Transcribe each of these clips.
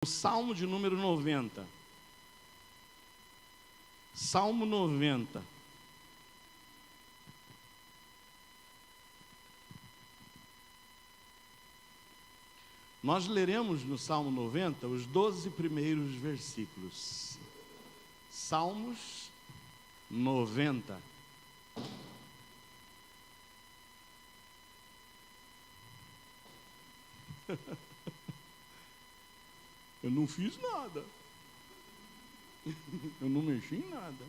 O Salmo de número 90. Salmo 90. Nós leremos no Salmo 90 os 12 primeiros versículos. Salmos 90. Eu não fiz nada. Eu não mexi em nada.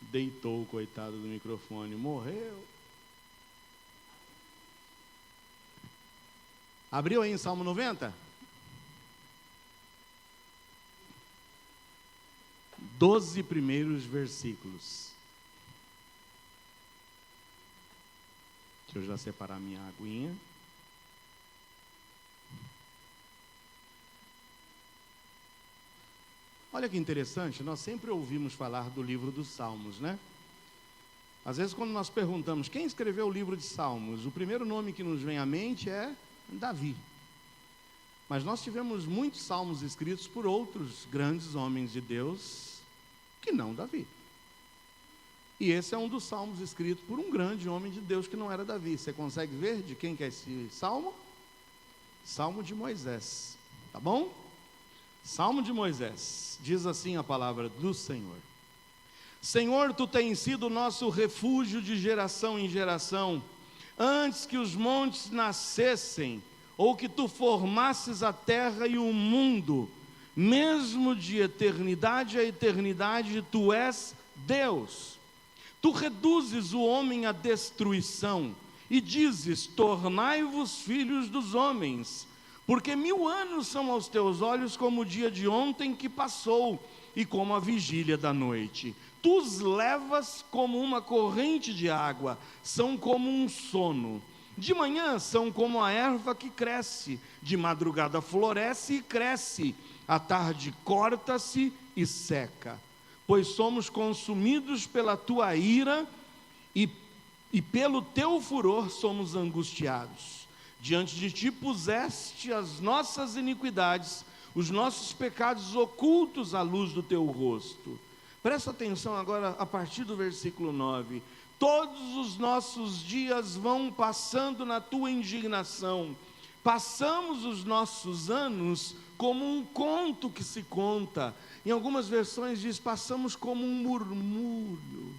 Deitou o coitado do microfone, morreu. Abriu aí em Salmo 90? 12 primeiros versículos. Deixa eu já separar minha aguinha. Olha que interessante, nós sempre ouvimos falar do livro dos Salmos, né? Às vezes quando nós perguntamos quem escreveu o livro de Salmos, o primeiro nome que nos vem à mente é Davi. Mas nós tivemos muitos salmos escritos por outros grandes homens de Deus que não Davi. E esse é um dos salmos escritos por um grande homem de Deus que não era Davi. Você consegue ver de quem que é esse salmo? Salmo de Moisés, tá bom? Salmo de Moisés, diz assim a palavra do Senhor: Senhor, tu tens sido nosso refúgio de geração em geração, antes que os montes nascessem, ou que tu formasses a terra e o mundo, mesmo de eternidade a eternidade, tu és Deus. Tu reduzes o homem à destruição, e dizes, tornai-vos filhos dos homens, porque 1000 anos são aos teus olhos como o dia de ontem que passou, e como a vigília da noite. Tu os levas como uma corrente de água, são como um sono. De manhã são como a erva que cresce, de madrugada floresce e cresce, à tarde corta-se e seca. Pois somos consumidos pela tua ira, e pelo teu furor somos angustiados. Diante de ti puseste as nossas iniquidades, os nossos pecados ocultos à luz do teu rosto. Presta atenção agora a partir do versículo 9. Todos os nossos dias vão passando na tua indignação. Passamos os nossos anos como um conto que se conta. Em algumas versões diz, passamos como um murmúrio.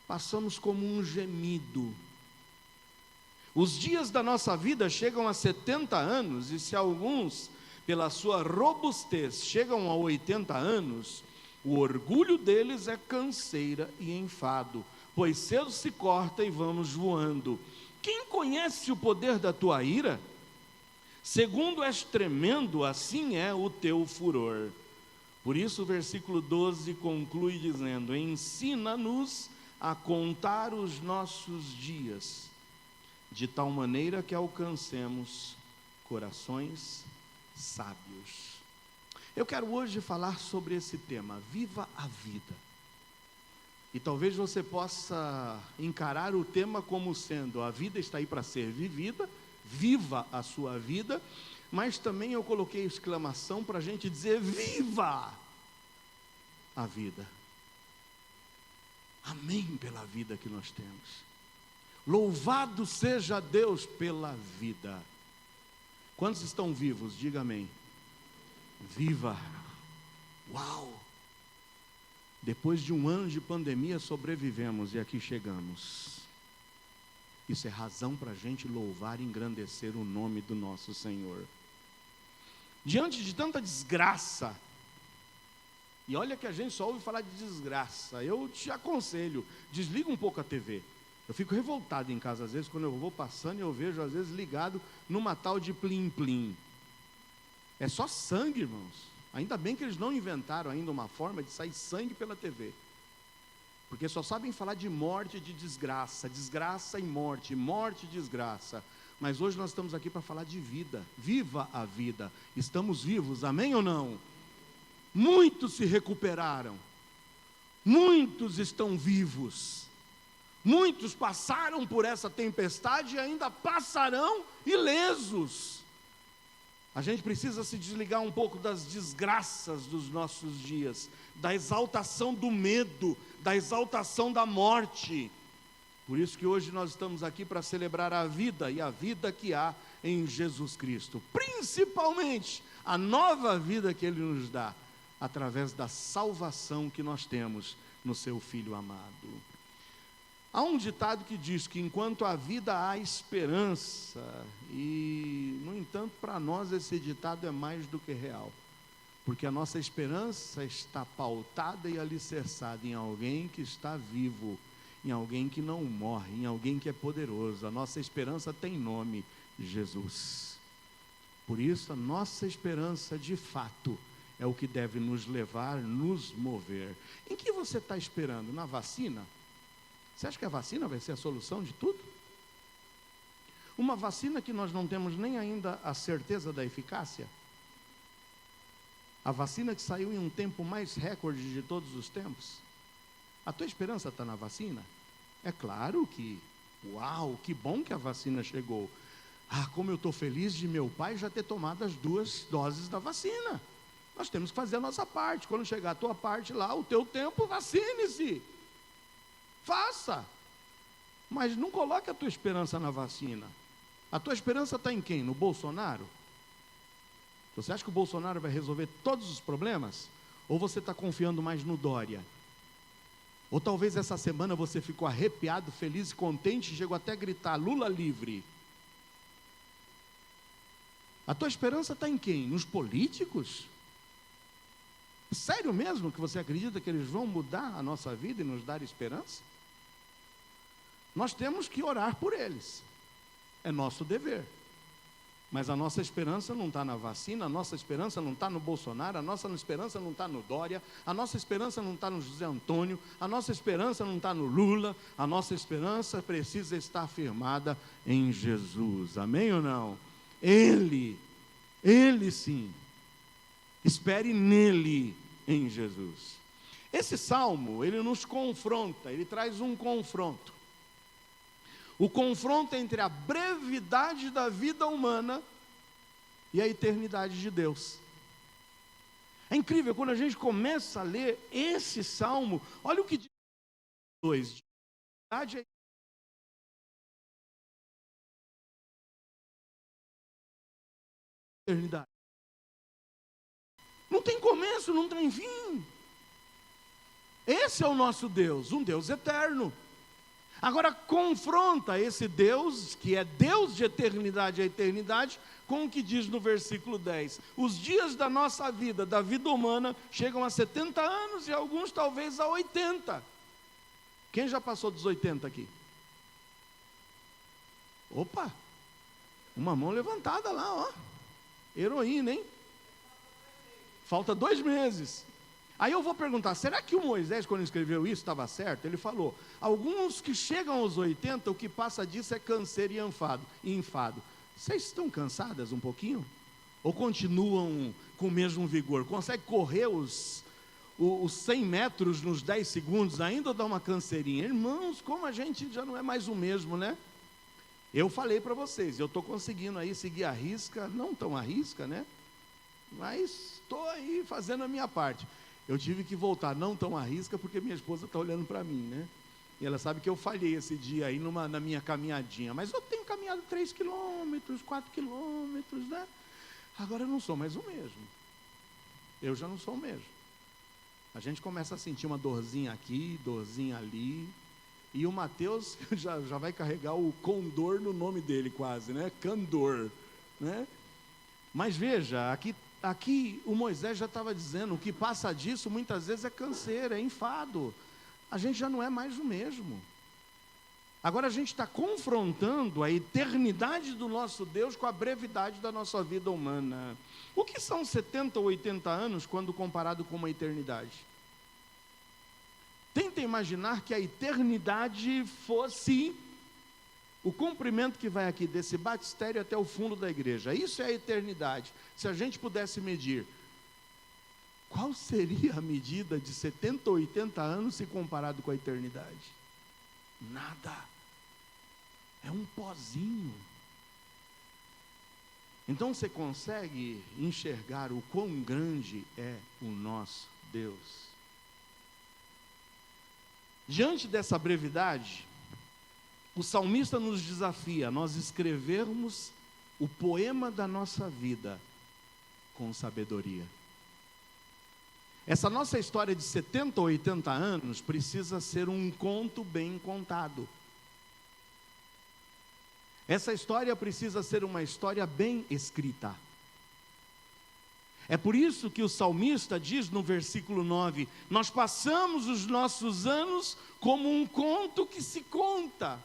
Passamos como um gemido. Os dias da nossa vida chegam a 70 anos, e se alguns, pela sua robustez, chegam a 80 anos, o orgulho deles é canseira e enfado, pois cedo se corta e vamos voando. Quem conhece o poder da tua ira? Segundo és tremendo, assim é o teu furor. Por isso o versículo 12 conclui dizendo, ensina-nos a contar os nossos dias, de tal maneira que alcancemos corações sábios. Eu quero hoje falar sobre esse tema, viva a vida. E talvez você possa encarar o tema como sendo, a vida está aí para ser vivida, viva a sua vida, mas também eu coloquei exclamação para a gente dizer, viva a vida. Amém pela vida que nós temos. Louvado seja Deus pela vida. Quantos estão vivos? Diga amém. Viva. Uau! Depois de 1 ano de pandemia sobrevivemos e aqui chegamos. Isso é razão para a gente louvar e engrandecer o nome do nosso Senhor. Diante de tanta desgraça, e olha que a gente só ouve falar de desgraça, eu te aconselho, desliga um pouco a TV. Eu fico revoltado em casa às vezes, quando eu vou passando e eu vejo às vezes ligado numa tal de plim-plim. É só sangue, irmãos. Ainda bem que eles não inventaram ainda uma forma de sair sangue pela TV. Porque só sabem falar de morte e de desgraça, desgraça e morte e desgraça. Mas hoje nós estamos aqui para falar de vida. Viva a vida. Estamos vivos, amém ou não? Muitos se recuperaram. Muitos estão vivos. Muitos passaram por essa tempestade e ainda passarão ilesos. A gente precisa se desligar um pouco das desgraças dos nossos dias, da exaltação do medo, da exaltação da morte. Por isso que hoje nós estamos aqui para celebrar a vida e a vida que há em Jesus Cristo, principalmente a nova vida que Ele nos dá, através da salvação que nós temos no Seu Filho amado. Há um ditado que diz que enquanto há vida há esperança, e no entanto para nós esse ditado é mais do que real, porque a nossa esperança está pautada e alicerçada em alguém que está vivo, em alguém que não morre, em alguém que é poderoso. A nossa esperança tem nome: Jesus. Por isso a nossa esperança de fato é o que deve nos levar, nos mover. Em que você está esperando? Na vacina? Você acha que a vacina vai ser a solução de tudo? Uma vacina que nós não temos nem ainda a certeza da eficácia? A vacina que saiu em um tempo mais recorde de todos os tempos? A tua esperança está na vacina? É claro que, uau, que bom que a vacina chegou. Ah, como eu estou feliz de meu pai já ter tomado as 2 doses da vacina. Nós temos que fazer a nossa parte. Quando chegar a tua parte lá, o teu tempo, vacine-se. Faça, mas não coloque a tua esperança na vacina. A tua esperança está em quem? No Bolsonaro? Você acha que o Bolsonaro vai resolver todos os problemas? Ou você está confiando mais no Dória? Ou talvez essa semana você ficou arrepiado, feliz e contente, e chegou até a gritar: Lula livre. A tua esperança está em quem? Nos políticos? Sério mesmo que você acredita que eles vão mudar a nossa vida e nos dar esperança? Nós temos que orar por eles, é nosso dever. Mas a nossa esperança não está na vacina, a nossa esperança não está no Bolsonaro, a nossa esperança não está no Dória, a nossa esperança não está no José Antônio, a nossa esperança não está no Lula, a nossa esperança precisa estar firmada em Jesus, amém ou não? Ele sim, espere nele, em Jesus. Esse salmo, ele nos confronta, ele traz um confronto. O confronto entre a brevidade da vida humana e a eternidade de Deus. É incrível, quando a gente começa a ler esse salmo, olha o que diz 2. Eternidade. Não tem começo, não tem fim. Esse é o nosso Deus, um Deus eterno. Agora confronta esse Deus, que é Deus de eternidade a eternidade, com o que diz no versículo 10. Os dias da nossa vida, da vida humana, chegam a 70 anos e alguns talvez a 80. Quem já passou dos 80 aqui? Opa, uma mão levantada lá, ó. Heroína, hein? Falta 2 meses. Aí eu vou perguntar, será que o Moisés, quando escreveu isso, estava certo? Ele falou, alguns que chegam aos 80, o que passa disso é canseiro e enfado. Vocês estão cansadas um pouquinho? Ou continuam com o mesmo vigor? Consegue correr os 100 metros nos 10 segundos ainda ou dá uma canseirinha? Irmãos, como a gente já não é mais o mesmo, né? Eu falei para vocês, eu estou conseguindo aí seguir a risca, não tão a risca, né? Mas estou aí fazendo a minha parte. Eu tive que voltar, não tão à risca, porque minha esposa está olhando para mim, né? E ela sabe que eu falhei esse dia aí na minha caminhadinha. Mas eu tenho caminhado 3 quilômetros, 4 quilômetros, né? Agora eu não sou mais o mesmo. Eu já não sou o mesmo. A gente começa a sentir uma dorzinha aqui, dorzinha ali. E o Mateus já vai carregar o condor no nome dele quase, né? Candor, né? Mas veja, aqui o Moisés já estava dizendo, o que passa disso muitas vezes é canseira, é enfado. A gente já não é mais o mesmo. Agora a gente está confrontando a eternidade do nosso Deus com a brevidade da nossa vida humana. O que são 70 ou 80 anos quando comparado com uma eternidade? Tenta imaginar que a eternidade fosse o comprimento que vai aqui desse batistério até o fundo da igreja. Isso é a eternidade. Se a gente pudesse medir, qual seria a medida de 70 ou 80 anos se comparado com a eternidade? Nada. É um pozinho. Então você consegue enxergar o quão grande é o nosso Deus. Diante dessa brevidade, o salmista nos desafia a nós escrevermos o poema da nossa vida com sabedoria. Essa nossa história de 70 ou 80 anos precisa ser um conto bem contado. Essa história precisa ser uma história bem escrita. É por isso que o salmista diz no versículo 9: nós passamos os nossos anos como um conto que se conta.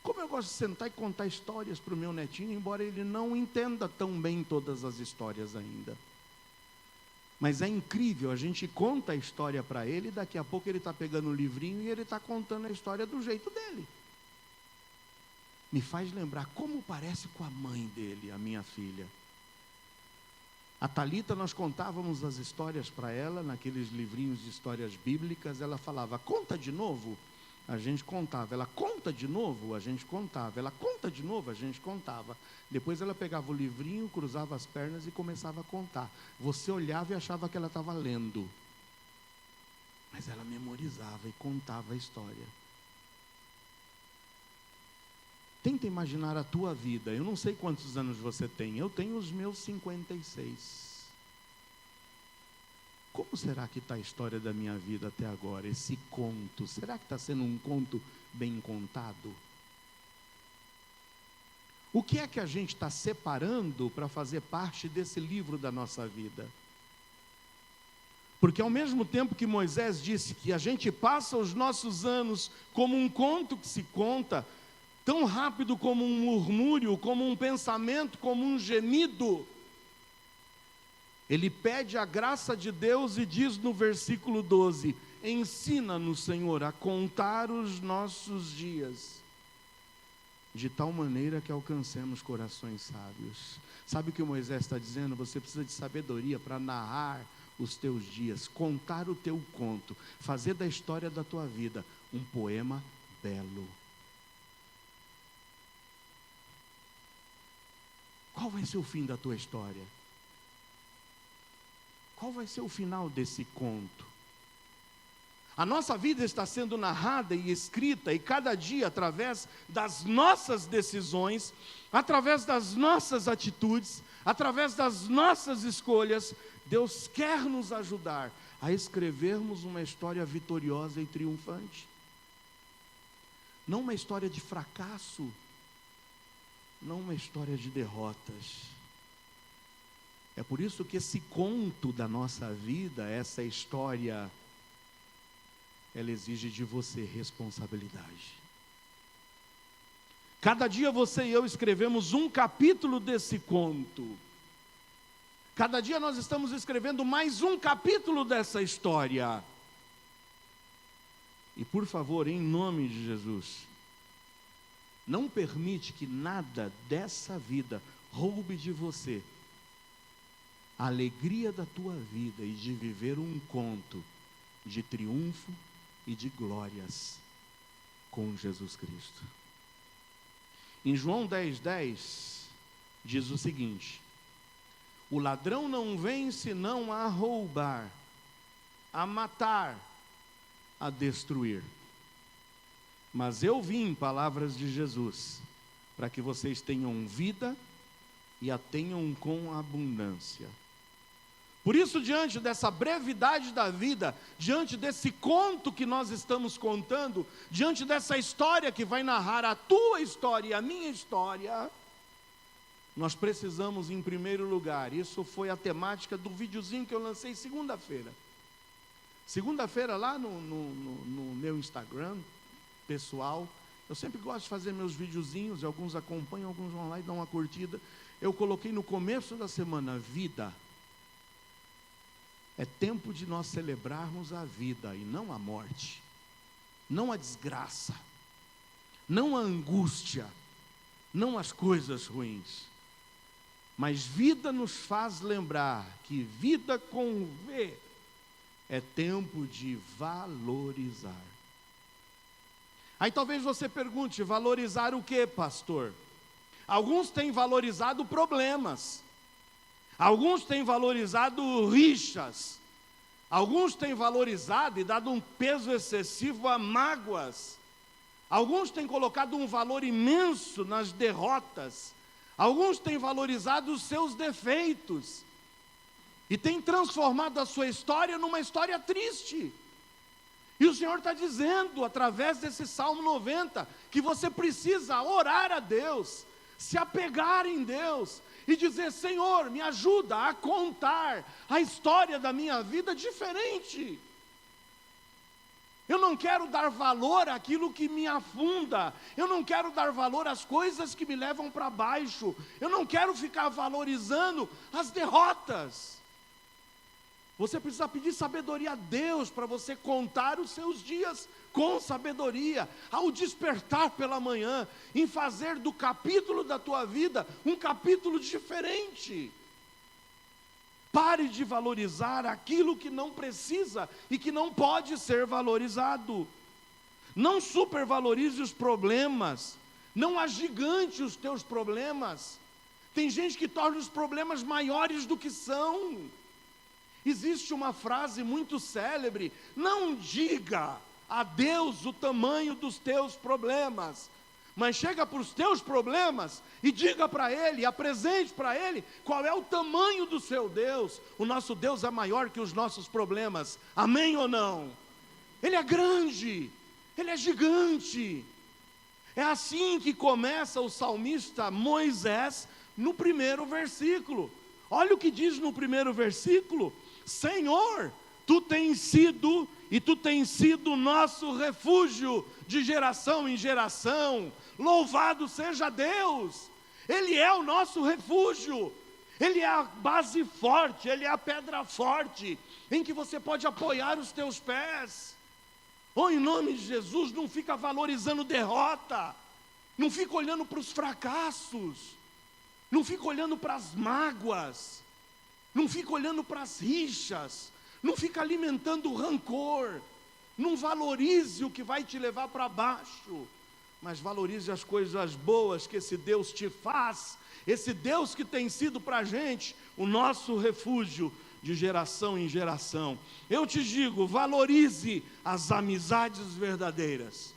Como eu gosto de sentar e contar histórias para o meu netinho, embora ele não entenda tão bem todas as histórias ainda. Mas é incrível, a gente conta a história para ele, e daqui a pouco ele está pegando o livrinho e ele está contando a história do jeito dele. Me faz lembrar como parece com a mãe dele, a minha filha. A Thalita, nós contávamos as histórias para ela, naqueles livrinhos de histórias bíblicas, ela falava, conta de novo, a gente contava, ela conta de novo, a gente contava, ela conta de novo, a gente contava. Depois ela pegava o livrinho, cruzava as pernas e começava a contar. Você olhava e achava que ela estava lendo, mas ela memorizava e contava a história. Tenta imaginar a tua vida. Eu não sei quantos anos você tem. Eu tenho os meus 56. Como será que está a história da minha vida até agora? Esse conto, será que está sendo um conto bem contado? O que é que a gente está separando para fazer parte desse livro da nossa vida? Porque ao mesmo tempo que Moisés disse que a gente passa os nossos anos como um conto que se conta, tão rápido como um murmúrio, como um pensamento, como um gemido, ele pede a graça de Deus e diz no versículo 12: ensina-nos, Senhor, a contar os nossos dias, de tal maneira que alcancemos corações sábios. Sabe o que Moisés está dizendo? Você precisa de sabedoria para narrar os teus dias, contar o teu conto, fazer da história da tua vida um poema belo. Qual vai ser o fim da tua história? Qual vai ser o final desse conto? A nossa vida está sendo narrada e escrita, e cada dia, através das nossas decisões, através das nossas atitudes, através das nossas escolhas, Deus quer nos ajudar a escrevermos uma história vitoriosa e triunfante. Não uma história de fracasso, não uma história de derrotas. É por isso que esse conto da nossa vida, essa história, ela exige de você responsabilidade. Cada dia você e eu escrevemos um capítulo desse conto. Cada dia nós estamos escrevendo mais um capítulo dessa história. E por favor, em nome de Jesus, não permite que nada dessa vida roube de você a alegria da tua vida e de viver um conto de triunfo e de glórias com Jesus Cristo. Em João 10:10 diz o seguinte: o ladrão não vem senão a roubar, a matar, a destruir. Mas eu vim, palavras de Jesus, para que vocês tenham vida e a tenham com abundância. Por isso, diante dessa brevidade da vida, diante desse conto que nós estamos contando, diante dessa história que vai narrar a tua história e a minha história, nós precisamos, em primeiro lugar, isso foi a temática do videozinho que eu lancei segunda-feira. Segunda-feira lá no meu Instagram pessoal, eu sempre gosto de fazer meus videozinhos, e alguns acompanham, alguns vão lá e dão uma curtida. Eu coloquei no começo da semana: vida. É tempo de nós celebrarmos a vida e não a morte, não a desgraça, não a angústia, não as coisas ruins. Mas vida nos faz lembrar que vida com V é tempo de valorizar. Aí talvez você pergunte: valorizar o que, pastor? Alguns têm valorizado problemas. Alguns têm valorizado rixas. Alguns têm valorizado e dado um peso excessivo a mágoas. Alguns têm colocado um valor imenso nas derrotas. Alguns têm valorizado os seus defeitos. E têm transformado a sua história numa história triste. E o Senhor está dizendo, através desse Salmo 90, que você precisa orar a Deus, se apegar em Deus e dizer: Senhor, me ajuda a contar a história da minha vida diferente. Eu não quero dar valor àquilo que me afunda. Eu não quero dar valor às coisas que me levam para baixo. Eu não quero ficar valorizando as derrotas. Você precisa pedir sabedoria a Deus para você contar os seus dias com sabedoria, ao despertar pela manhã, em fazer do capítulo da tua vida um capítulo diferente. Pare de valorizar aquilo que não precisa e que não pode ser valorizado. Não supervalorize os problemas, não agigante os teus problemas. Tem gente que torna os problemas maiores do que são. Existe uma frase muito célebre: não diga a Deus o tamanho dos teus problemas, mas chega para os teus problemas e diga para Ele, apresente para Ele qual é o tamanho do seu Deus. O nosso Deus é maior que os nossos problemas, amém ou não? Ele é grande, Ele é gigante. É assim que começa o salmista Moisés no primeiro versículo. Olha o que diz no primeiro versículo: Senhor, Tu tens sido e Tu tens sido nosso refúgio de geração em geração. Louvado seja Deus! Ele é o nosso refúgio. Ele é a base forte, Ele é a pedra forte, em que você pode apoiar os teus pés. Oh, em nome de Jesus, não fica valorizando derrota. Não fica olhando para os fracassos. Não fica olhando para as mágoas. Não fica olhando para as rixas. Não fica alimentando o rancor. Não valorize o que vai te levar para baixo, mas valorize as coisas boas que esse Deus te faz. Esse Deus que tem sido para a gente o nosso refúgio de geração em geração. Eu te digo, valorize as amizades verdadeiras.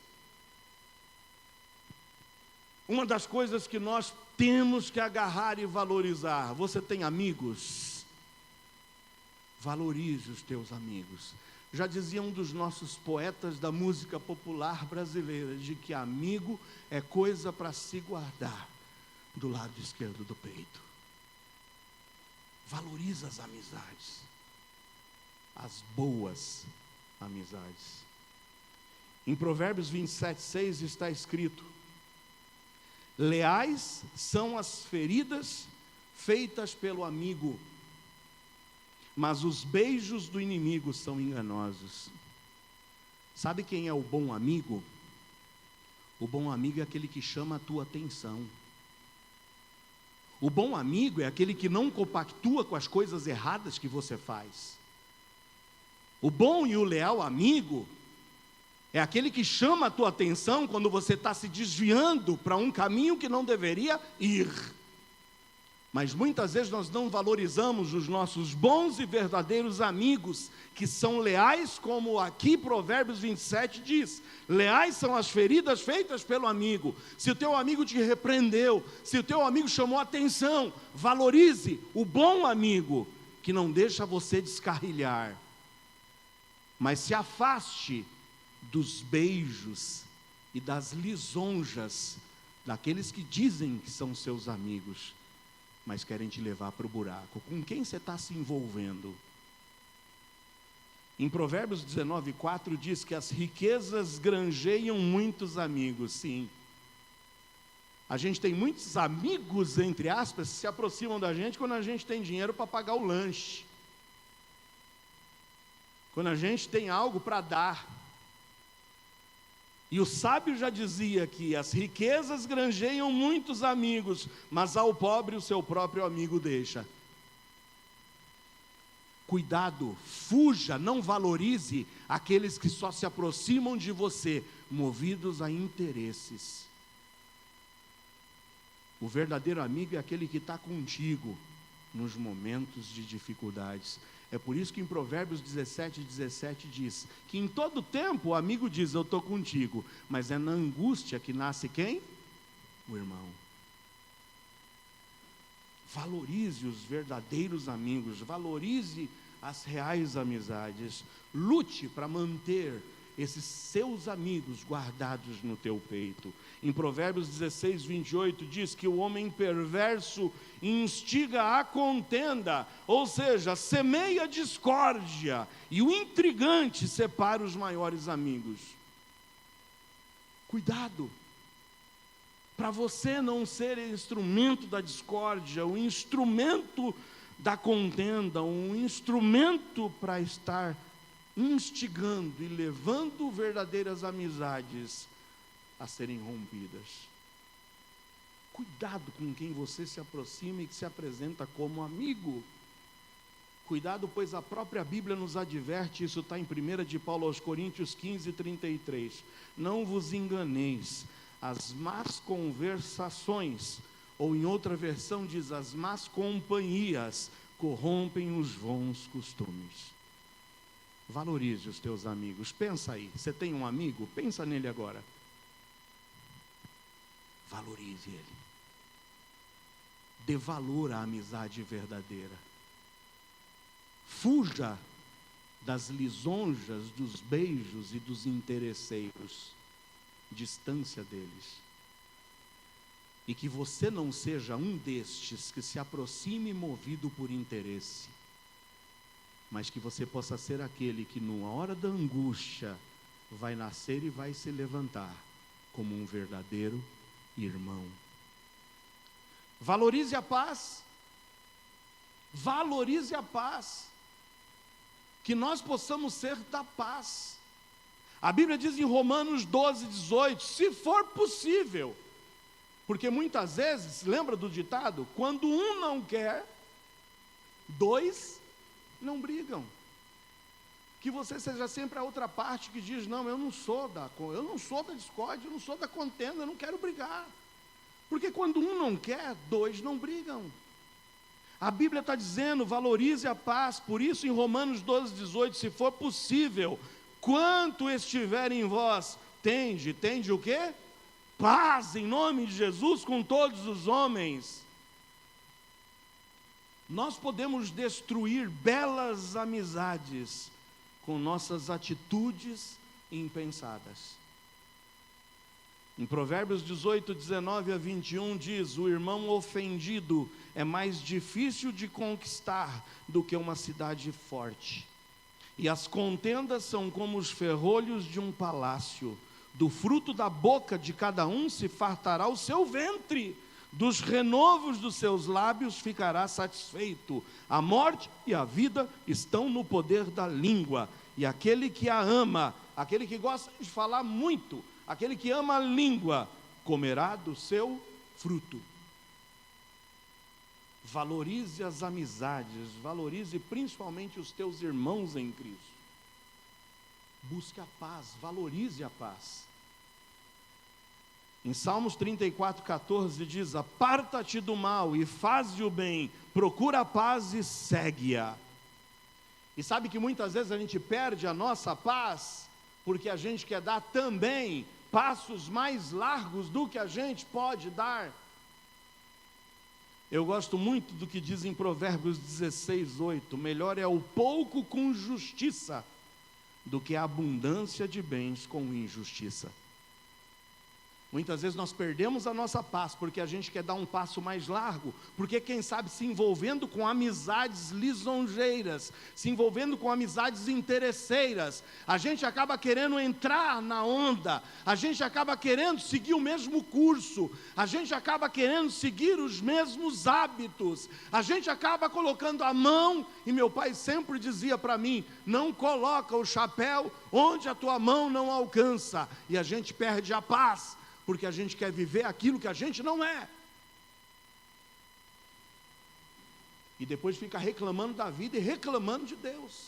Uma das coisas que nós temos que agarrar e valorizar: você tem amigos? Valorize os teus amigos. Já dizia um dos nossos poetas da música popular brasileira, de que amigo é coisa para se guardar do lado esquerdo do peito. Valoriza as amizades, as boas amizades. Em Provérbios 27:6 está escrito: leais são as feridas feitas pelo amigo, mas os beijos do inimigo são enganosos. Sabe quem é o bom amigo? O bom amigo é aquele que chama a tua atenção. O bom amigo é aquele que não compactua com as coisas erradas que você faz. O bom e o leal amigo é aquele que chama a tua atenção quando você está se desviando para um caminho que não deveria ir. Mas muitas vezes nós não valorizamos os nossos bons e verdadeiros amigos, que são leais, como aqui Provérbios 27 diz: leais são as feridas feitas pelo amigo. Se o teu amigo te repreendeu, se o teu amigo chamou atenção, valorize o bom amigo, que não deixa você descarrilhar. Mas se afaste dos beijos e das lisonjas daqueles que dizem que são seus amigos, mas querem te levar para o buraco. Com quem você está se envolvendo? Em Provérbios 19:4 diz que as riquezas granjeiam muitos amigos. Sim, a gente tem muitos amigos, entre aspas, que se aproximam da gente quando a gente tem dinheiro para pagar o lanche, quando a gente tem algo para dar. E o sábio já dizia que as riquezas granjeiam muitos amigos, mas ao pobre o seu próprio amigo deixa. Cuidado, fuja, não valorize aqueles que só se aproximam de você, movidos a interesses. O verdadeiro amigo é aquele que está contigo nos momentos de dificuldades. É por isso que em Provérbios 17 diz que em todo tempo o amigo diz, eu estou contigo, mas é na angústia que nasce quem? O irmão. Valorize os verdadeiros amigos, valorize as reais amizades, lute para manter esses seus amigos guardados no teu peito. Em Provérbios 16:28 diz que o homem perverso instiga a contenda, ou seja, semeia discórdia, e o intrigante separa os maiores amigos. Cuidado, para você não ser instrumento da discórdia, o instrumento da contenda, um instrumento para estar instigando e levando verdadeiras amizades a serem rompidas. Cuidado com quem você se aproxima e que se apresenta como amigo. Cuidado, pois a própria Bíblia nos adverte, isso está em 1 de Paulo aos Coríntios 15:33. Não vos enganeis, as más conversações, ou em outra versão diz, as más companhias corrompem os bons costumes. Valorize os teus amigos. Pensa aí, você tem um amigo? Pensa nele agora. Valorize ele. Dê valor à amizade verdadeira. Fuja das lisonjas, dos beijos e dos interesseiros. Distância deles. E que você não seja um destes que se aproxime movido por interesse, mas que você possa ser aquele que, numa hora da angústia, vai nascer e vai se levantar como um verdadeiro irmão. Valorize a paz. Valorize a paz. Que nós possamos ser da paz. A Bíblia diz em Romanos 12:18, se for possível, porque muitas vezes, lembra do ditado? Quando um não quer, dois não brigam. Que você seja sempre a outra parte que diz, não, eu não sou da discórdia, eu não sou da contenda, eu não quero brigar. Porque quando um não quer, dois não brigam. A Bíblia está dizendo, valorize a paz. Por isso em Romanos 12:18, se for possível, quanto estiver em vós, tende o quê? Paz em nome de Jesus com todos os homens. Nós podemos destruir belas amizades com nossas atitudes impensadas. Em Provérbios 18:19-21 diz, o irmão ofendido é mais difícil de conquistar do que uma cidade forte. E as contendas são como os ferrolhos de um palácio. Do fruto da boca de cada um se fartará o seu ventre. Dos renovos dos seus lábios ficará satisfeito. A morte e a vida estão no poder da língua. E aquele que a ama, aquele que gosta de falar muito, aquele que ama a língua, comerá do seu fruto. Valorize as amizades, valorize principalmente os teus irmãos em Cristo. Busque a paz, valorize a paz. Em Salmos 34:14 diz, aparta-te do mal e faze o bem, procura a paz e segue-a. E sabe que muitas vezes a gente perde a nossa paz, porque a gente quer dar também passos mais largos do que a gente pode dar. Eu gosto muito do que diz em Provérbios 16:8, melhor é o pouco com justiça, do que a abundância de bens com injustiça. Muitas vezes nós perdemos a nossa paz porque a gente quer dar um passo mais largo, porque quem sabe se envolvendo com amizades lisonjeiras, se envolvendo com amizades interesseiras, a gente acaba querendo entrar na onda, a gente acaba querendo seguir o mesmo curso, a gente acaba querendo seguir os mesmos hábitos, a gente acaba colocando a mão, e meu pai sempre dizia para mim, não coloca o chapéu onde a tua mão não alcança, e a gente perde a paz, porque a gente quer viver aquilo que a gente não é. E depois fica reclamando da vida e reclamando de Deus.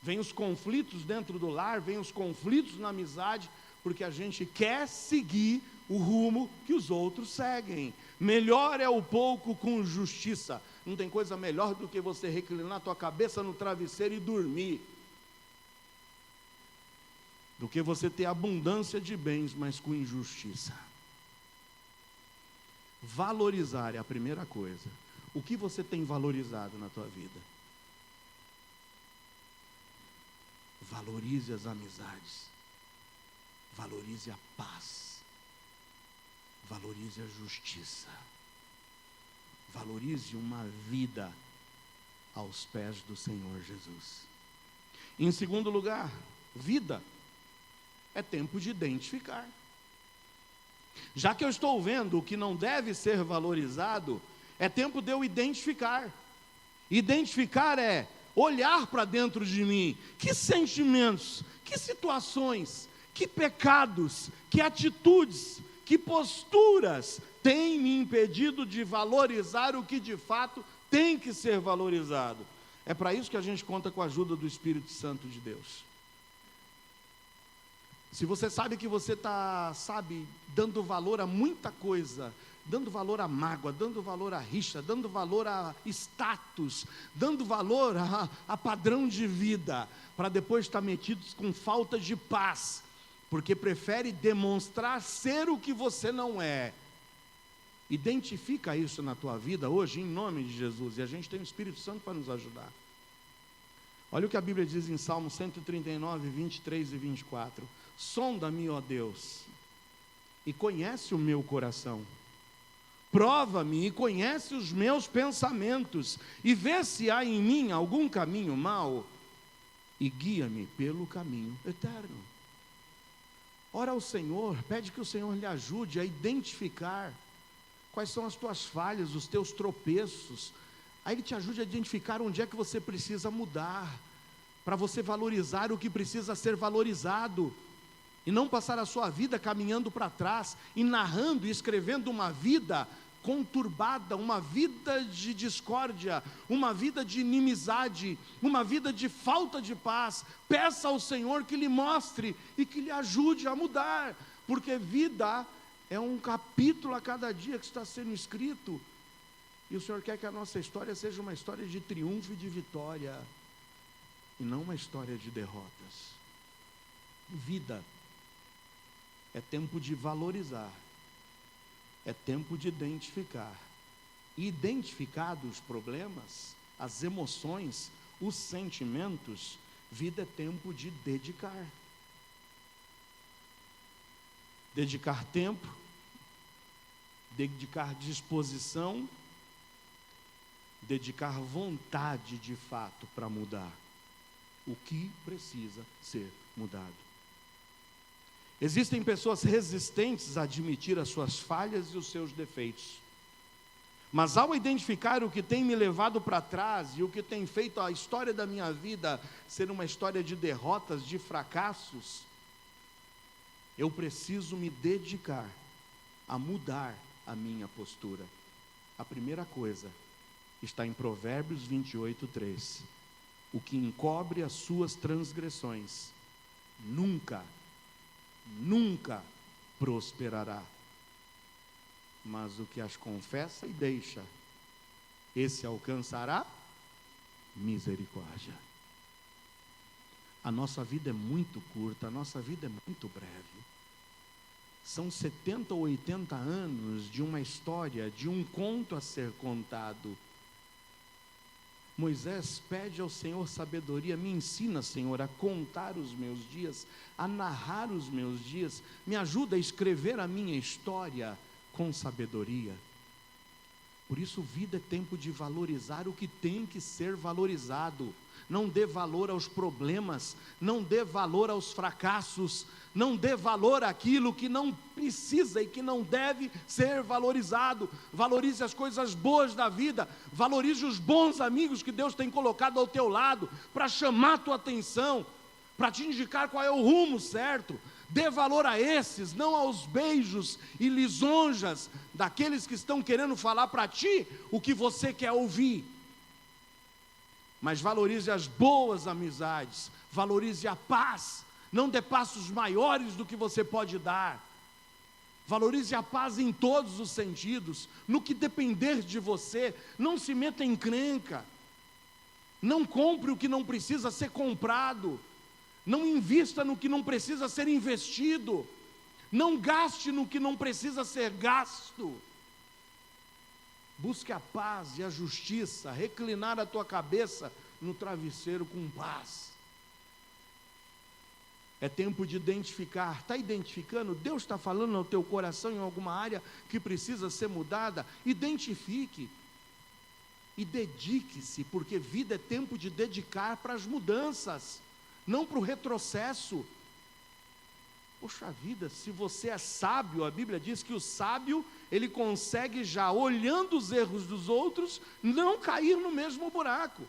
Vem os conflitos dentro do lar, vem os conflitos na amizade, porque a gente quer seguir o rumo que os outros seguem. Melhor é o pouco com justiça. Não tem coisa melhor do que você reclinar a tua cabeça no travesseiro e dormir, do que você ter abundância de bens, mas com injustiça. Valorizar é a primeira coisa. O que você tem valorizado na tua vida? Valorize as amizades, valorize a paz, valorize a justiça, valorize uma vida aos pés do Senhor Jesus. Em segundo lugar, vida é tempo de identificar. Já que eu estou vendo o que não deve ser valorizado, é tempo de eu identificar. Identificar é olhar para dentro de mim. Que sentimentos, que situações, que pecados, que atitudes, que posturas têm me impedido de valorizar o que de fato tem que ser valorizado. É para isso que a gente conta com a ajuda do Espírito Santo de Deus. Se você sabe que você está, dando valor a muita coisa, dando valor à mágoa, dando valor à rixa, dando valor a status, dando valor a padrão de vida, para depois estar metidos com falta de paz, porque prefere demonstrar ser o que você não é. Identifica isso na tua vida hoje, em nome de Jesus, e a gente tem o Espírito Santo para nos ajudar. Olha o que a Bíblia diz em Salmo 139, 23 e 24. Sonda-me, ó Deus, e conhece o meu coração. Prova-me e conhece os meus pensamentos, e vê se há em mim algum caminho mau, e guia-me pelo caminho eterno. Ora ao Senhor, pede que o Senhor lhe ajude a identificar quais são as tuas falhas, os teus tropeços. Aí Ele te ajude a identificar onde é que você precisa mudar, para você valorizar o que precisa ser valorizado, e não passar a sua vida caminhando para trás, e narrando e escrevendo uma vida conturbada, uma vida de discórdia, uma vida de inimizade, uma vida de falta de paz. Peça ao Senhor que lhe mostre e que lhe ajude a mudar, porque vida é um capítulo a cada dia que está sendo escrito, e o Senhor quer que a nossa história seja uma história de triunfo e de vitória, e não uma história de derrotas. Vida é tempo de valorizar, é tempo de identificar. E identificados os problemas, as emoções, os sentimentos, vida é tempo de dedicar. Dedicar tempo, dedicar disposição, dedicar vontade de fato para mudar o que precisa ser mudado. Existem pessoas resistentes a admitir as suas falhas e os seus defeitos, mas ao identificar o que tem me levado para trás e o que tem feito a história da minha vida ser uma história de derrotas, de fracassos, eu preciso me dedicar a mudar a minha postura. A primeira coisa está em Provérbios 28, 3. O que encobre as suas transgressões nunca prosperará, mas o que as confessa e deixa, esse alcançará misericórdia. A nossa vida é muito curta, a nossa vida é muito breve. São 70 ou 80 anos de uma história, de um conto a ser contado. Moisés pede ao Senhor sabedoria. Me ensina, Senhor, a contar os meus dias, a narrar os meus dias. Me ajuda a escrever a minha história com sabedoria. Por isso, vida é tempo de valorizar o que tem que ser valorizado. Não dê valor aos problemas, não dê valor aos fracassos, não dê valor àquilo que não precisa e que não deve ser valorizado. Valorize as coisas boas da vida, valorize os bons amigos que Deus tem colocado ao teu lado, para chamar a tua atenção, para te indicar qual é o rumo certo. Dê valor a esses, não aos beijos e lisonjas daqueles que estão querendo falar para ti o que você quer ouvir. Mas valorize as boas amizades, valorize a paz, não dê passos maiores do que você pode dar. Valorize a paz em todos os sentidos. No que depender de você, não se meta em encrenca. Não compre o que não precisa ser comprado. Não invista no que não precisa ser investido. Não gaste no que não precisa ser gasto. Busque a paz e a justiça, reclinar a tua cabeça no travesseiro com paz. É tempo de identificar. Está identificando? Deus está falando no teu coração em alguma área que precisa ser mudada? Identifique. E dedique-se, porque vida é tempo de dedicar para as mudanças, não para o retrocesso. Poxa vida, se você é sábio, a Bíblia diz que o sábio, ele consegue já, olhando os erros dos outros, não cair no mesmo buraco.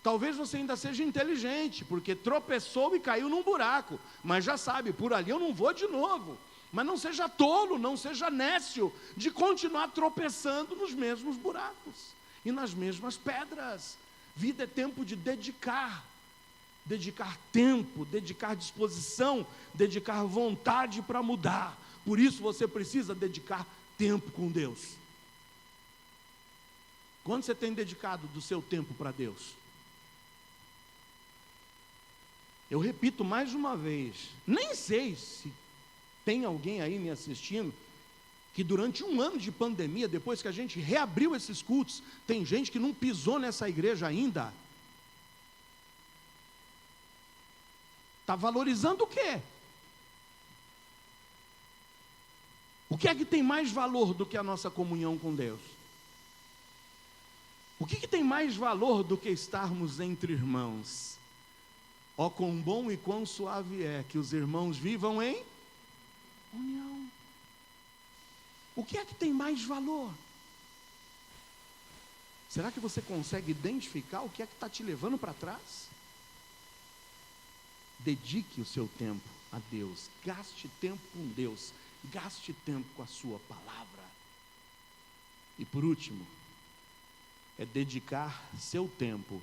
Talvez você ainda seja inteligente, porque tropeçou e caiu num buraco, mas já sabe, por ali eu não vou de novo. Mas não seja tolo, não seja nécio, de continuar tropeçando nos mesmos buracos e nas mesmas pedras. Vida é tempo de dedicar tempo, dedicar disposição, dedicar vontade para mudar. Por isso você precisa dedicar tempo com Deus. Quando você tem dedicado do seu tempo para Deus? Eu repito mais uma vez, nem sei se tem alguém aí me assistindo, que durante um ano de pandemia, depois que a gente reabriu esses cultos, tem gente que não pisou nessa igreja ainda. Está valorizando o quê? O que é que tem mais valor do que a nossa comunhão com Deus? O que tem mais valor do que estarmos entre irmãos? Ó, quão bom e quão suave é que os irmãos vivam em união. O que é que tem mais valor? Será que você consegue identificar o que é que está te levando para trás? Dedique o seu tempo a Deus, gaste tempo com Deus, gaste tempo com a sua palavra. E por último, é dedicar seu tempo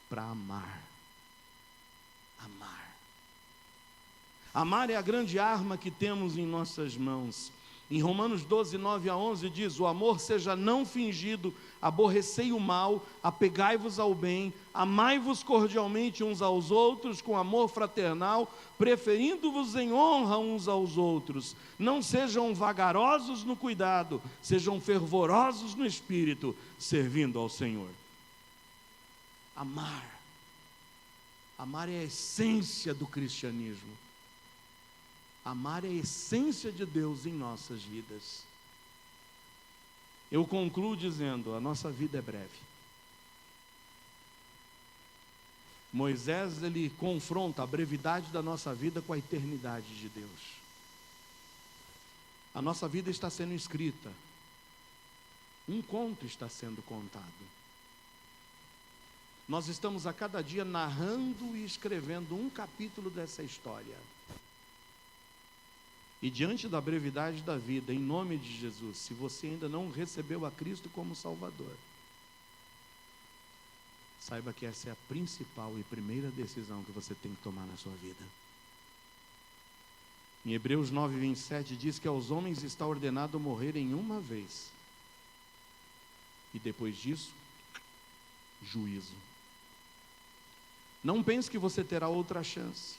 para amar. Amar. Amar é a grande arma que temos em nossas mãos. Em Romanos 12, 9 a 11 diz: o amor seja não fingido, aborrecei o mal, apegai-vos ao bem, amai-vos cordialmente uns aos outros com amor fraternal, preferindo-vos em honra uns aos outros. Não sejam vagarosos no cuidado, sejam fervorosos no espírito, servindo ao Senhor. Amar. Amar é a essência do cristianismo. Amar é a essência de Deus em nossas vidas. Eu concluo dizendo: a nossa vida é breve. Moisés, ele confronta a brevidade da nossa vida com a eternidade de Deus. A nossa vida está sendo escrita. Um conto está sendo contado. Nós estamos a cada dia narrando e escrevendo um capítulo dessa história. E diante da brevidade da vida, em nome de Jesus, se você ainda não recebeu a Cristo como Salvador, saiba que essa é a principal e primeira decisão que você tem que tomar na sua vida. Em Hebreus 9, 27 diz que aos homens está ordenado morrerem uma vez. E depois disso, juízo. Não pense que você terá outra chance.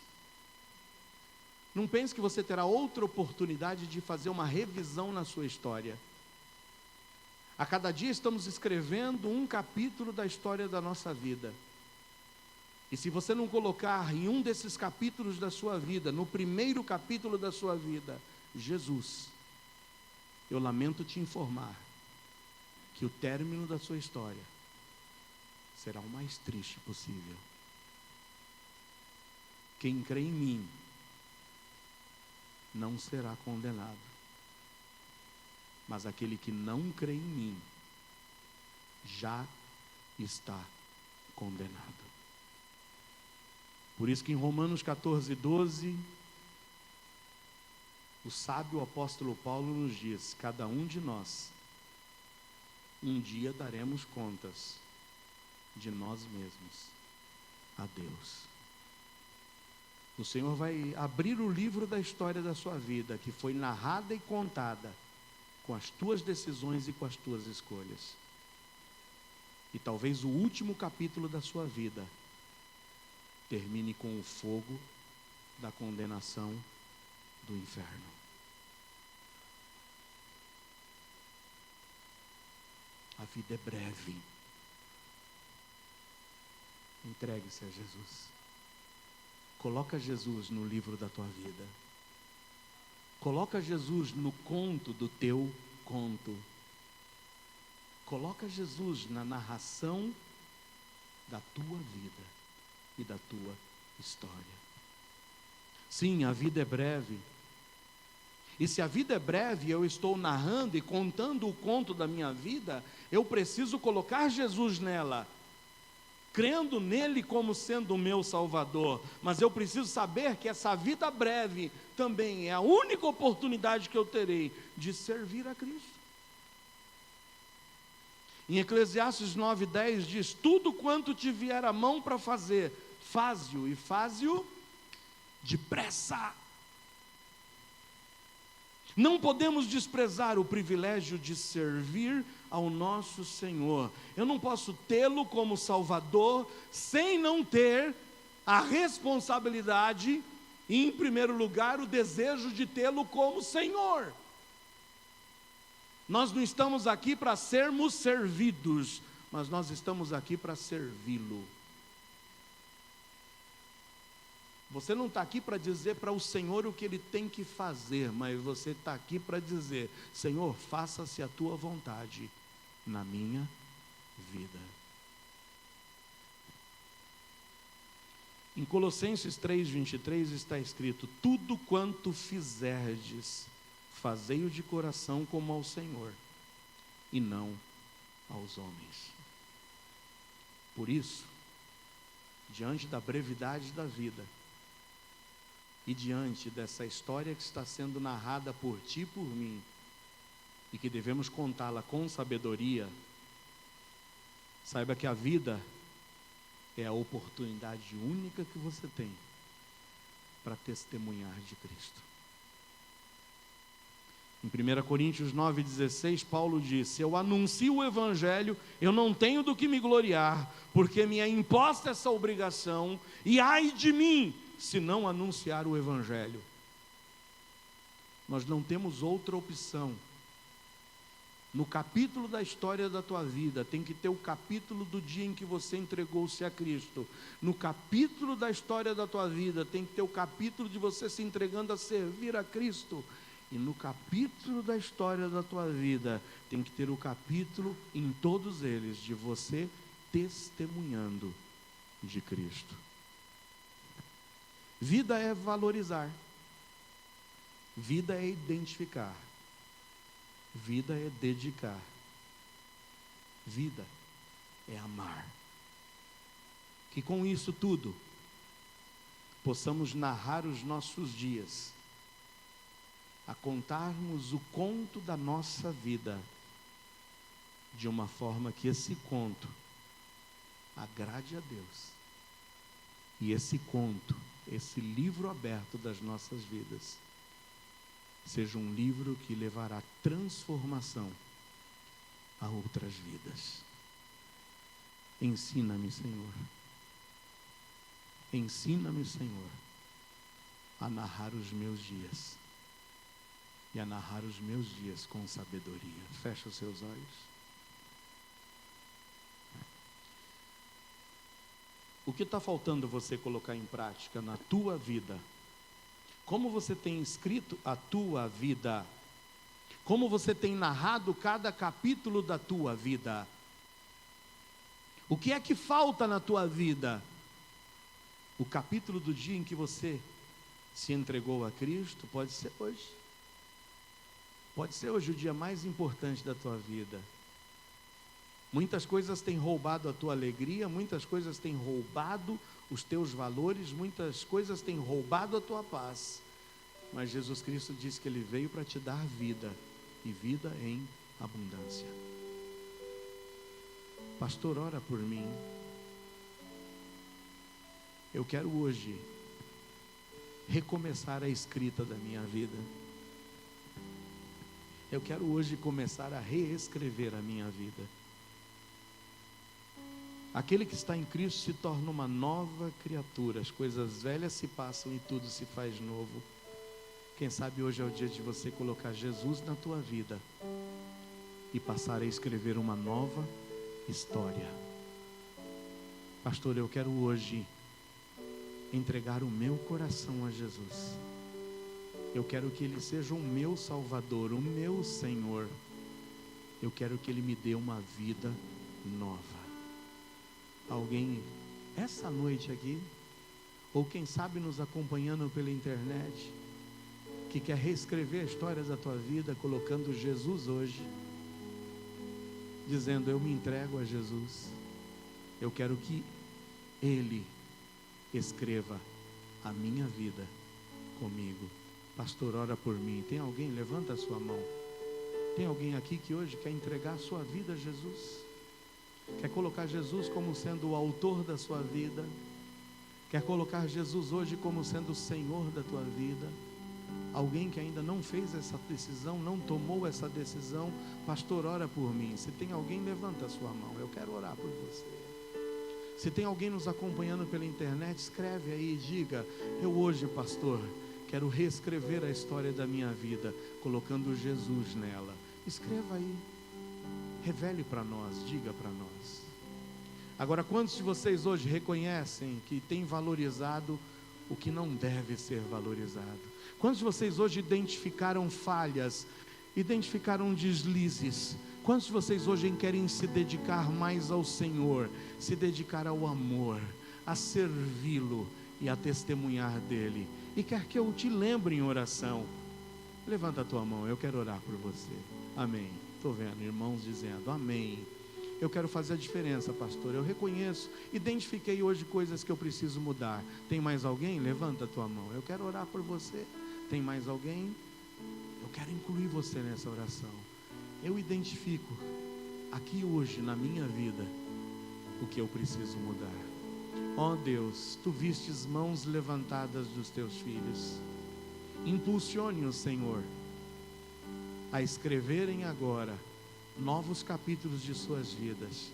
Não pense que você terá outra oportunidade de fazer uma revisão na sua história. A cada dia estamos escrevendo um capítulo da história da nossa vida. E se você não colocar em um desses capítulos da sua vida, no primeiro capítulo da sua vida, Jesus, eu lamento te informar que o término da sua história será o mais triste possível. Quem crê em mim não será condenado, mas aquele que não crê em mim já está condenado. Por isso que em Romanos 14, 12, o sábio apóstolo Paulo nos diz: cada um de nós um dia daremos contas de nós mesmos a Deus. O Senhor vai abrir o livro da história da sua vida, que foi narrada e contada com as tuas decisões e com as tuas escolhas. E talvez o último capítulo da sua vida termine com o fogo da condenação do inferno. A vida é breve. Entregue-se a Jesus. Coloca Jesus no livro da tua vida. Coloca Jesus no conto do teu conto. Coloca Jesus na narração da tua vida e da tua história. Sim, a vida é breve. E se a vida é breve, eu estou narrando e contando o conto da minha vida, eu preciso colocar Jesus nela, crendo nele como sendo o meu Salvador. Mas eu preciso saber que essa vida breve também é a única oportunidade que eu terei de servir a Cristo. Em Eclesiastes 9:10 diz: tudo quanto te vier a mão para fazer, faze-o, e faze-o depressa. Não podemos desprezar o privilégio de servir ao nosso Senhor. Eu não posso tê-lo como Salvador sem não ter a responsabilidade e, em primeiro lugar, o desejo de tê-lo como Senhor. Nós não estamos aqui para sermos servidos, mas nós estamos aqui para servi-lo. Você não está aqui para dizer para o Senhor o que Ele tem que fazer, mas você está aqui para dizer: Senhor, faça-se a tua vontade na minha vida. Em Colossenses 3:23 está escrito: tudo quanto fizerdes, fazei-o de coração como ao Senhor, e não aos homens. Por isso, diante da brevidade da vida, e diante dessa história que está sendo narrada por ti e por mim, e que devemos contá-la com sabedoria, saiba que a vida é a oportunidade única que você tem para testemunhar de Cristo. Em 1 Coríntios 9:16, Paulo disse: eu anuncio o Evangelho, eu não tenho do que me gloriar, porque me é imposta essa obrigação, e ai de mim, se não anunciar o Evangelho. Nós não temos outra opção. No capítulo da história da tua vida, tem que ter o capítulo do dia em que você entregou-se a Cristo. No capítulo da história da tua vida, tem que ter o capítulo de você se entregando a servir a Cristo. E no capítulo da história da tua vida, tem que ter o capítulo, em todos eles, de você testemunhando de Cristo. Vida é valorizar, vida é identificar, vida é dedicar, vida é amar. Que com isso tudo, possamos narrar os nossos dias, a contarmos o conto da nossa vida, de uma forma que esse conto agrade a Deus. E esse conto, esse livro aberto das nossas vidas, seja um livro que levará transformação a outras vidas. Ensina-me, Senhor. Ensina-me, Senhor, a narrar os meus dias. E a narrar os meus dias com sabedoria. Fecha os seus olhos. O que está faltando você colocar em prática na tua vida? Como você tem escrito a tua vida? Como você tem narrado cada capítulo da tua vida? O que é que falta na tua vida? O capítulo do dia em que você se entregou a Cristo pode ser hoje. Pode ser hoje o dia mais importante da tua vida. Muitas coisas têm roubado a tua alegria, muitas coisas têm roubado os teus valores, muitas coisas têm roubado a tua paz. Mas Jesus Cristo disse que Ele veio para te dar vida, e vida em abundância. Pastor, ora por mim. Eu quero hoje recomeçar a escrita da minha vida. Eu quero hoje começar a reescrever a minha vida. Aquele que está em Cristo se torna uma nova criatura. As coisas velhas se passam e tudo se faz novo. Quem sabe hoje é o dia de você colocar Jesus na tua vida e passar a escrever uma nova história. Pastor, eu quero hoje entregar o meu coração a Jesus. Eu quero que Ele seja o meu Salvador, o meu Senhor. Eu quero que Ele me dê uma vida nova. Alguém, essa noite aqui, ou quem sabe nos acompanhando pela internet, que quer reescrever a história da tua vida, colocando Jesus hoje, dizendo: eu me entrego a Jesus, eu quero que Ele escreva a minha vida comigo. Pastor, ora por mim. Tem alguém? Levanta a sua mão. Tem alguém aqui que hoje quer entregar a sua vida a Jesus? Quer colocar Jesus como sendo o autor da sua vida? Quer colocar Jesus hoje como sendo o Senhor da tua vida? Alguém que ainda não fez essa decisão, não tomou essa decisão? Pastor, ora por mim. Se tem alguém, levanta a sua mão. Eu quero orar por você. Se tem alguém nos acompanhando pela internet, escreve aí e diga: eu hoje, pastor, quero reescrever a história da minha vida, colocando Jesus nela. Escreva aí, revele para nós, diga para nós. Agora, quantos de vocês hoje reconhecem que tem valorizado o que não deve ser valorizado? Quantos de vocês hoje identificaram falhas, identificaram deslizes? Quantos de vocês hoje querem se dedicar mais ao Senhor, se dedicar ao amor, a servi-lo e a testemunhar dele? E quer que eu te lembre em oração? Levanta a tua mão, eu quero orar por você. Amém. Estou vendo irmãos dizendo amém. Eu quero fazer a diferença, pastor. Eu reconheço, identifiquei hoje coisas que eu preciso mudar. Tem mais alguém? Levanta a tua mão, eu quero orar por você. Tem mais alguém? Eu quero incluir você nessa oração. Eu identifico aqui hoje na minha vida o que eu preciso mudar. Ó Deus, Tu vistes mãos levantadas dos Teus filhos. Impulsione-os, Senhor, a escreverem agora novos capítulos de suas vidas,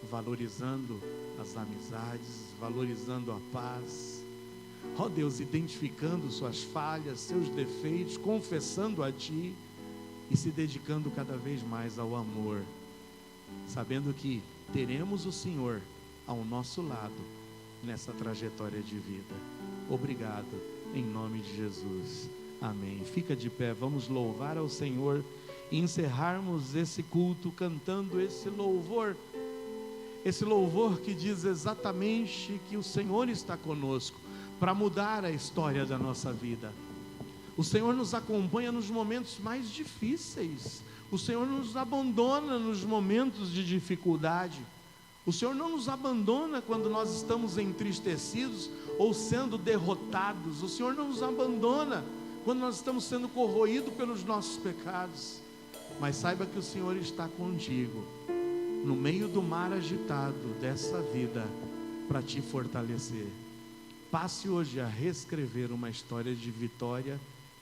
valorizando as amizades, valorizando a paz. Ó Deus, identificando suas falhas, seus defeitos, confessando a Ti e se dedicando cada vez mais ao amor, sabendo que teremos o Senhor ao nosso lado nessa trajetória de vida. Obrigado, em nome de Jesus. Amém. Fica de pé, vamos louvar ao Senhor e encerrarmos esse culto cantando esse louvor que diz exatamente que o Senhor está conosco para mudar a história da nossa vida. O Senhor nos acompanha nos momentos mais difíceis. O Senhor nos abandona nos momentos de dificuldade. O Senhor não nos abandona quando nós estamos entristecidos ou sendo derrotados. O Senhor não nos abandona quando nós estamos sendo corroídos pelos nossos pecados. Mas saiba que o Senhor está contigo no meio do mar agitado dessa vida para te fortalecer. Passe hoje a reescrever uma história de vitória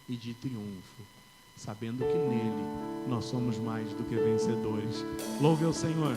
e de triunfo, sabendo que nele nós somos mais do que vencedores. Louve ao Senhor.